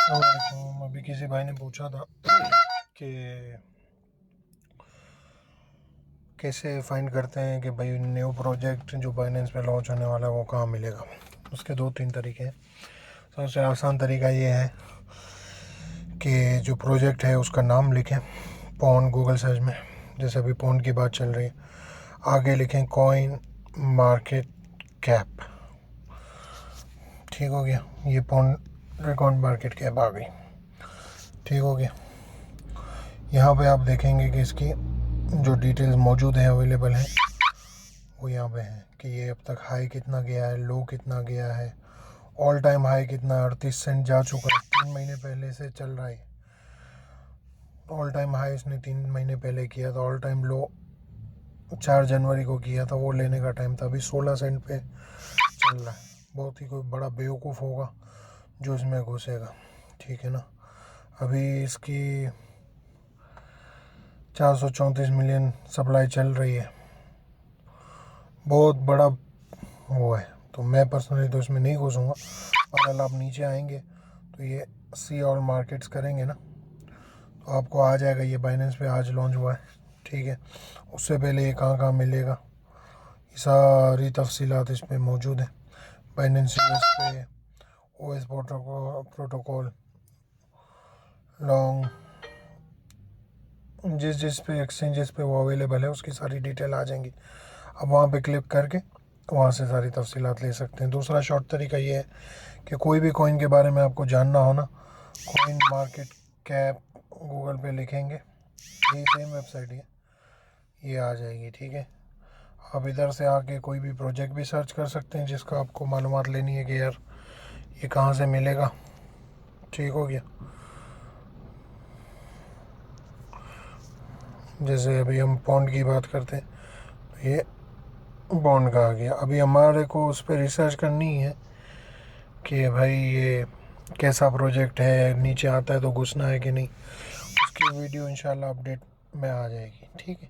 अस्सलामुअलैकुम। अभी किसी भाई ने पूछा था कि कैसे फाइंड करते हैं कि भाई न्यू प्रोजेक्ट जो बाइनेंस पे लॉन्च होने वाला है वो कहाँ मिलेगा। उसके दो तीन तरीके हैं। सबसे आसान तरीका ये है कि जो प्रोजेक्ट है उसका नाम लिखें पॉन्ड गूगल सर्च में, जैसे अभी पॉन्ड की बात चल रही है। आगे लिखें कॉइन मार्केट कैप। ठीक हो गया, ये पॉन्ड कॉइन मार्केट कैप आ गई। ठीक हो गया। यहाँ पे आप देखेंगे कि इसकी जो डिटेल्स मौजूद हैं, अवेलेबल हैं, वो यहाँ पे है कि ये अब तक हाई कितना गया है, लो कितना गया है, ऑल टाइम हाई कितना 38 सेंट जा चुका है, 3 महीने पहले से चल रहा है। ऑल टाइम हाई इसने 3 महीने पहले किया था, ऑल टाइम लो 4 जनवरी को किया था, वो लेने का टाइम था। अभी 16 सेंट पे चल रहा है। बहुत ही कोई बड़ा बेवकूफ़ होगा जो इसमें घुसेगा। ठीक है ना। अभी इसकी 434 मिलियन सप्लाई चल रही है, बहुत बड़ा वो है। तो मैं पर्सनली तो इसमें नहीं घुसूँगा। और अगर आप नीचे आएंगे तो ये सी ऑल मार्केट्स करेंगे ना, तो आपको आ जाएगा ये बाइनेंस पे आज लॉन्च हुआ है। ठीक है। उससे पहले ये कहाँ कहाँ मिलेगा, ये सारी तफसीलात इस पर मौजूद है। बाइनेंस यूएस पे ओएस प्रोटोकॉल लॉन्ग, जिस पे एक्सचेंजेस पे वो अवेलेबल है उसकी सारी डिटेल आ जाएंगी। अब वहाँ पे क्लिक करके वहाँ से सारी तफसीलात ले सकते हैं। दूसरा शॉर्ट तरीका ये है कि कोई भी कॉइन के बारे में आपको जानना हो ना, कॉइन मार्केट कैप गूगल पे लिखेंगे, यही सेम वेबसाइट है, ये आ जाएगी। ठीक है। आप इधर से आके कोई भी प्रोजेक्ट भी सर्च कर सकते हैं जिसका आपको मालूमात लेनी है कि यार ये कहाँ से मिलेगा। ठीक हो गया। जैसे अभी हम पॉन्ड की बात करते हैं तो ये बॉन्ड का आ गया। अभी हमारे को उस पर रिसर्च करनी है कि भाई ये कैसा प्रोजेक्ट है, नीचे आता है तो घुसना है कि नहीं। उसकी वीडियो इंशाल्लाह अपडेट में आ जाएगी। ठीक है।